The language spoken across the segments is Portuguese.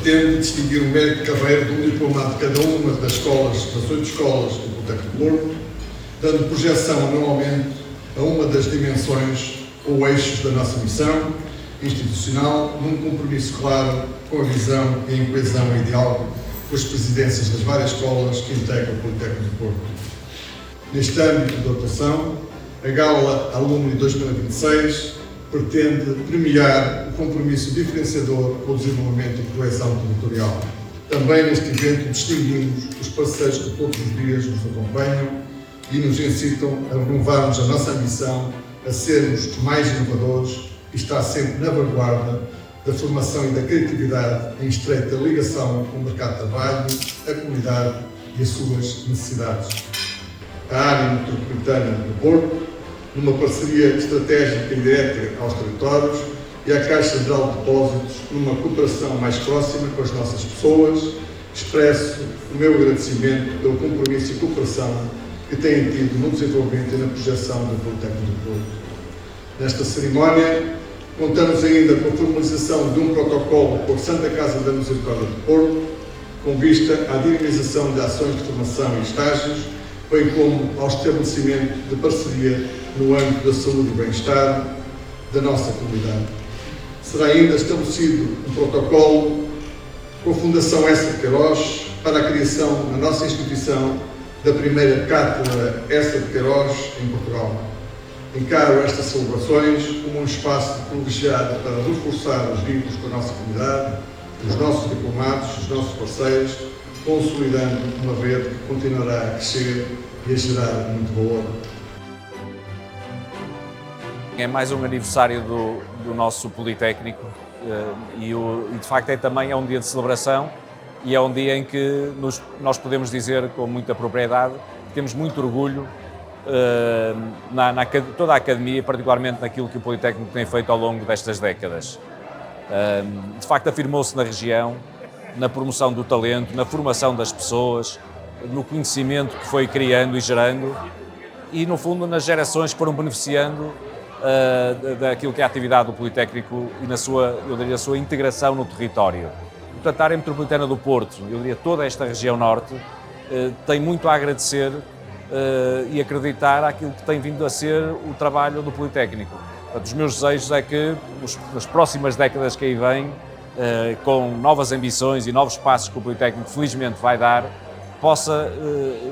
pretende distinguir o mérito de carreira de um diplomado de cada uma das 8 escolas do Politécnico do Porto, dando projeção anualmente a uma das dimensões ou eixos da nossa missão institucional, num compromisso claro com a visão e a coesão e diálogo com as presidências das várias escolas que integram o Politécnico do Porto. Neste âmbito de atuação, a Gala Alumni 2026 pretende premiar o compromisso diferenciador com o desenvolvimento e coesão territorial. Também neste evento distinguimos os parceiros que todos os dias nos acompanham e nos incitam a renovarmos a nossa ambição a sermos mais inovadores e estar sempre na vanguarda da formação e da criatividade em estreita ligação com o mercado de trabalho, a comunidade e as suas necessidades. A área metropolitana do Porto, numa parceria estratégica e direta aos territórios, e a Caixa Geral de Depósitos, numa cooperação mais próxima com as nossas pessoas, expresso o meu agradecimento pelo compromisso e cooperação que têm tido no desenvolvimento e na projeção do Politécnico do Porto. Nesta cerimónia, contamos ainda com a formalização de um protocolo por Santa Casa da Misericórdia do Porto, com vista à dinamização de ações de formação e estágios, bem como ao estabelecimento de parceria no âmbito da saúde e bem-estar da nossa comunidade. Será ainda estabelecido um protocolo com a Fundação Essa de Queiroz para a criação na nossa instituição da primeira Cátedra Essa de Queiroz em Portugal. Encaro estas celebrações como um espaço privilegiado para reforçar os vínculos com a nossa comunidade, os nossos diplomados, os nossos parceiros, consolidando uma rede que continuará a crescer e a gerar muito valor. É mais um aniversário do nosso Politécnico e de facto é um dia de celebração e é um dia em que nós podemos dizer com muita propriedade que temos muito orgulho toda a Academia e particularmente naquilo que o Politécnico tem feito ao longo destas décadas. De facto afirmou-se na região, na promoção do talento, na formação das pessoas, no conhecimento que foi criando e gerando e no fundo nas gerações que foram beneficiando daquilo que é a atividade do Politécnico e na sua, eu diria, a sua integração no território. Portanto, a área metropolitana do Porto, eu diria toda esta região norte, tem muito a agradecer e acreditar àquilo que tem vindo a ser o trabalho do Politécnico. Portanto, os meus desejos é que nas próximas décadas que aí vêm, com novas ambições e novos passos que o Politécnico felizmente vai dar, possa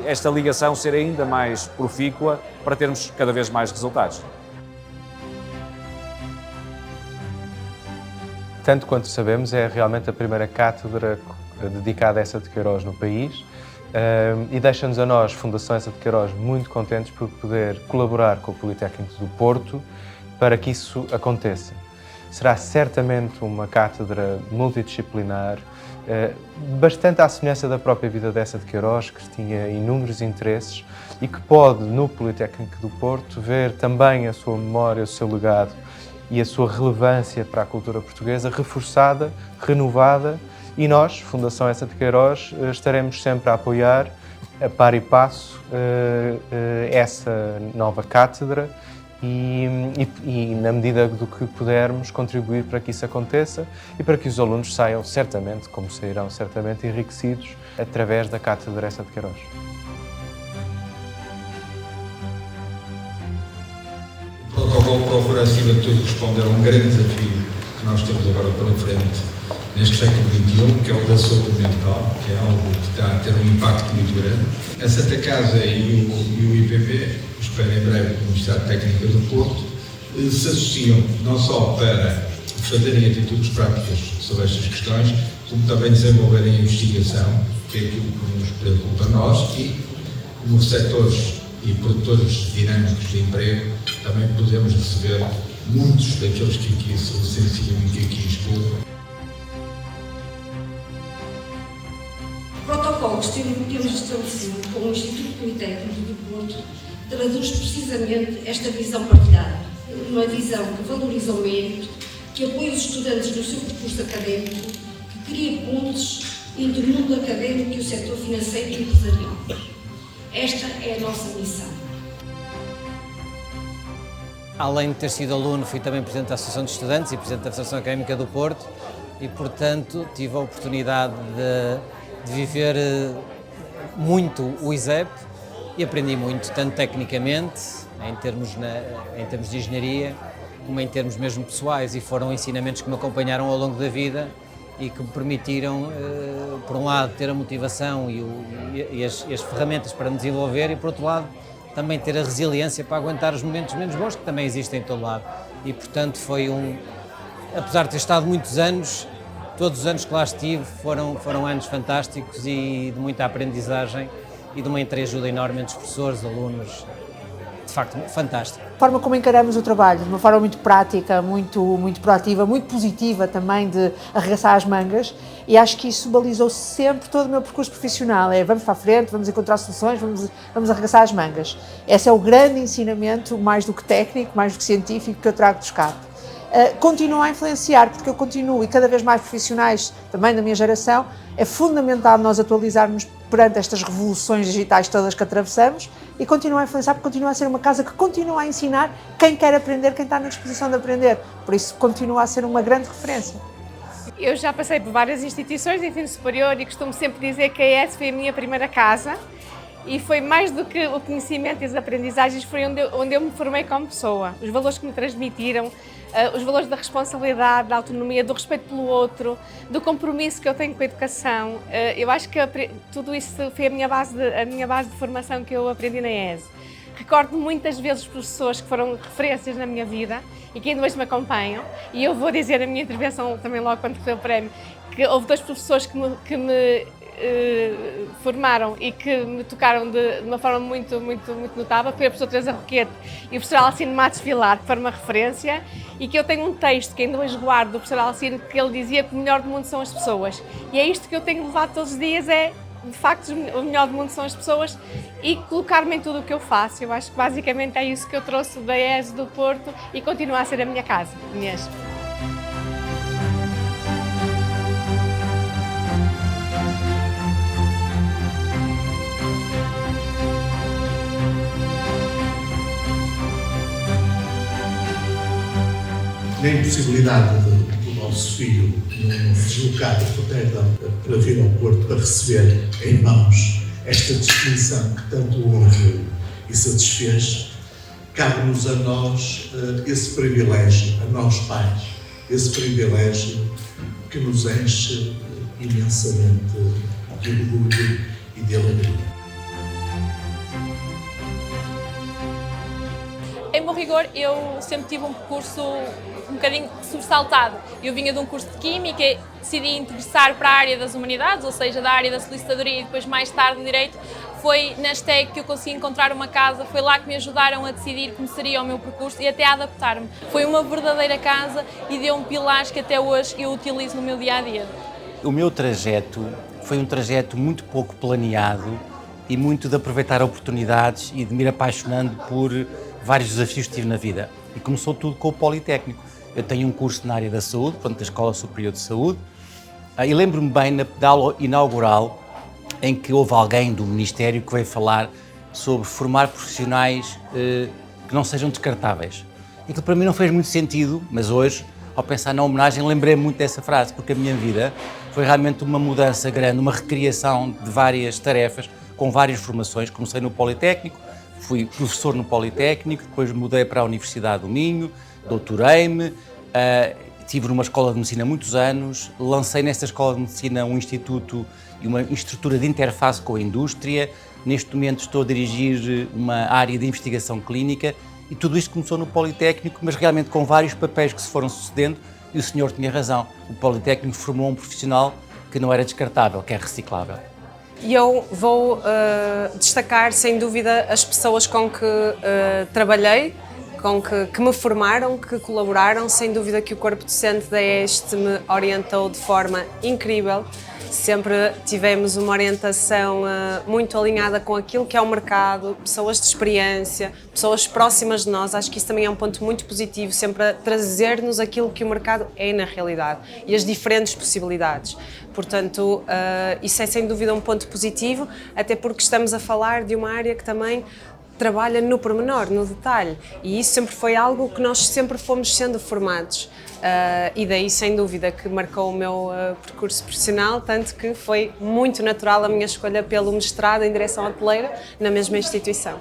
esta ligação ser ainda mais profícua para termos cada vez mais resultados. Tanto quanto sabemos, é realmente a primeira cátedra dedicada a Essa de Queiroz no país e deixa-nos a nós, Fundação Essa de Queiroz, muito contentes por poder colaborar com o Politécnico do Porto para que isso aconteça. Será certamente uma cátedra multidisciplinar, bastante à semelhança da própria vida dessa de Queiroz, que tinha inúmeros interesses e que pode, no Politécnico do Porto, ver também a sua memória, o seu legado e a sua relevância para a cultura portuguesa reforçada, renovada, e nós, Fundação Essa de Queiroz, estaremos sempre a apoiar, a par e passo, essa nova cátedra e na medida do que pudermos, contribuir para que isso aconteça e para que os alunos saiam certamente, como sairão certamente, enriquecidos através da Cátedra Essa de Queiroz. O protocolo procura, acima de tudo, responder a um grande desafio que nós temos agora pela frente neste século XXI, que é o da saúde mental, que é algo que está a ter um impacto muito grande. A Santa Casa e o IPP, espero em breve a Universidade Técnica do Porto, se associam não só para fazerem atitudes práticas sobre estas questões, como também desenvolverem a investigação, que é aquilo que nos preocupa a nós, e como receptores e produtores dinâmicos de emprego, também podemos receber muitos daqueles que aqui se licenciam e que aqui estudam. O protocolo que temos estabelecido com o Instituto Politécnico do Porto traduz precisamente esta visão partilhada, uma visão que valoriza o mérito, que apoia os estudantes no seu percurso académico, que cria pontes entre o mundo académico e o setor financeiro e empresarial. Esta é a nossa missão. Além de ter sido aluno, fui também Presidente da Associação de Estudantes e Presidente da Associação Académica do Porto e, portanto, tive a oportunidade de viver muito o ISEP e aprendi muito, tanto tecnicamente, em termos de engenharia, como em termos mesmo pessoais, e foram ensinamentos que me acompanharam ao longo da vida e que me permitiram, por um lado, ter a motivação e as ferramentas para me desenvolver, e, por outro lado, também ter a resiliência para aguentar os momentos menos bons, que também existem em todo lado. E, portanto, apesar de ter estado muitos anos, todos os anos que lá estive foram anos fantásticos e de muita aprendizagem e de uma entreajuda enorme entre os professores, alunos, de facto, fantástico. A forma como encaramos o trabalho, de uma forma muito prática, muito proativa, muito positiva também, de arregaçar as mangas, e acho que isso balizou sempre todo o meu percurso profissional. Vamos para a frente, vamos encontrar soluções, vamos arregaçar as mangas. Esse é o grande ensinamento, mais do que técnico, mais do que científico, que eu trago do escape. Continua a influenciar, porque eu continuo, e cada vez mais profissionais também da minha geração, é fundamental nós atualizarmos perante estas revoluções digitais todas que atravessamos, e continua a influenciar, porque continua a ser uma casa que continua a ensinar quem quer aprender, quem está na disposição de aprender. Por isso continua a ser uma grande referência. Eu já passei por várias instituições de ensino superior e costumo sempre dizer que a ES foi a minha primeira casa, e foi mais do que o conhecimento e as aprendizagens, foi onde eu me formei como pessoa. Os valores que me transmitiram, os valores da responsabilidade, da autonomia, do respeito pelo outro, do compromisso que eu tenho com a educação. Eu acho que tudo isso foi a minha base de formação que eu aprendi na ES. Recordo muitas vezes os professores que foram referências na minha vida e que ainda hoje me acompanham, e eu vou dizer na minha intervenção também logo quando recebi o prémio, que houve 2 professores que me formaram e que me tocaram de uma forma muito notável, foi a professora Teresa Roquete e o professor Alcino Matos Vilar, que foram uma referência, e que eu tenho um texto que ainda hoje guardo do professor Alcino, que ele dizia que o melhor do mundo são as pessoas, e é isto que eu tenho levado todos os dias, de facto o melhor do mundo são as pessoas, e colocar-me em tudo o que eu faço. Eu acho que basicamente é isso que eu trouxe da ES do Porto e continua a ser a minha casa mesmo. Na impossibilidade do nosso filho não se deslocar de Rotterdam para vir ao Porto para receber em mãos esta distinção que tanto o honrou e satisfez, cabe-nos a nós esse privilégio, a nós pais, esse privilégio que nos enche imensamente de orgulho e de alegria. Em bom rigor, eu sempre tive um percurso um bocadinho sobressaltado. Eu vinha de um curso de Química, decidi ingressar para a área das Humanidades, ou seja, da área da solicitadoria, e depois mais tarde Direito. Foi na STEC que eu consegui encontrar uma casa, foi lá que me ajudaram a decidir como seria o meu percurso e até a adaptar-me. Foi uma verdadeira casa e deu-me pilares que até hoje eu utilizo no meu dia-a-dia. O meu trajeto foi um trajeto muito pouco planeado e muito de aproveitar oportunidades e de me ir apaixonando por vários desafios que tive na vida. E começou tudo com o Politécnico. Eu tenho um curso na área da saúde, portanto, da Escola Superior de Saúde, e lembro-me bem da aula inaugural em que houve alguém do Ministério que veio falar sobre formar profissionais que não sejam descartáveis. E que para mim não fez muito sentido, mas hoje, ao pensar na homenagem, lembrei-me muito dessa frase, porque a minha vida foi realmente uma mudança grande, uma recriação de várias tarefas, com várias formações. Comecei no Politécnico, fui professor no Politécnico, depois mudei para a Universidade do Minho, doutorei-me, estive numa escola de medicina há muitos anos, lancei nesta escola de medicina um instituto e uma estrutura de interface com a indústria. Neste momento estou a dirigir uma área de investigação clínica e tudo isto começou no Politécnico, mas realmente com vários papéis que se foram sucedendo, e o senhor tinha razão, o Politécnico formou um profissional que não era descartável, que é reciclável. E eu vou destacar, sem dúvida, as pessoas com que trabalhei, que me formaram, que colaboraram. Sem dúvida que o corpo docente da ESTE me orientou de forma incrível. Sempre tivemos uma orientação muito alinhada com aquilo que é o mercado, pessoas de experiência, pessoas próximas de nós. Acho que isso também é um ponto muito positivo, sempre a trazer-nos aquilo que o mercado é na realidade e as diferentes possibilidades. Portanto, isso é sem dúvida um ponto positivo, até porque estamos a falar de uma área que também trabalha no pormenor, no detalhe, e isso sempre foi algo que nós sempre fomos sendo formados. E daí, sem dúvida, que marcou o meu percurso profissional, tanto que foi muito natural a minha escolha pelo mestrado em direção hoteleira na mesma instituição.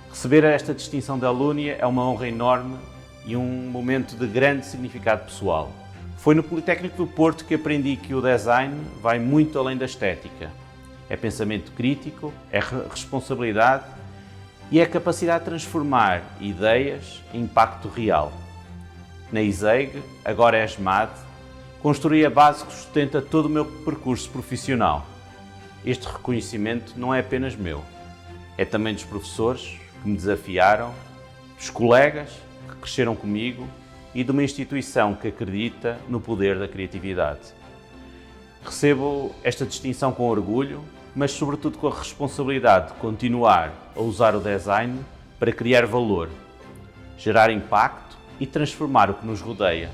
Receber esta distinção da Alúnia é uma honra enorme e um momento de grande significado pessoal. Foi no Politécnico do Porto que aprendi que o design vai muito além da estética. É pensamento crítico, é responsabilidade e é a capacidade de transformar ideias em impacto real. Na ISEG, agora é ESMAD, construí a base que sustenta todo o meu percurso profissional. Este reconhecimento não é apenas meu, é também dos professores que me desafiaram, dos colegas que cresceram comigo e de uma instituição que acredita no poder da criatividade. Recebo esta distinção com orgulho, mas sobretudo com a responsabilidade de continuar a usar o design para criar valor, gerar impacto e transformar o que nos rodeia.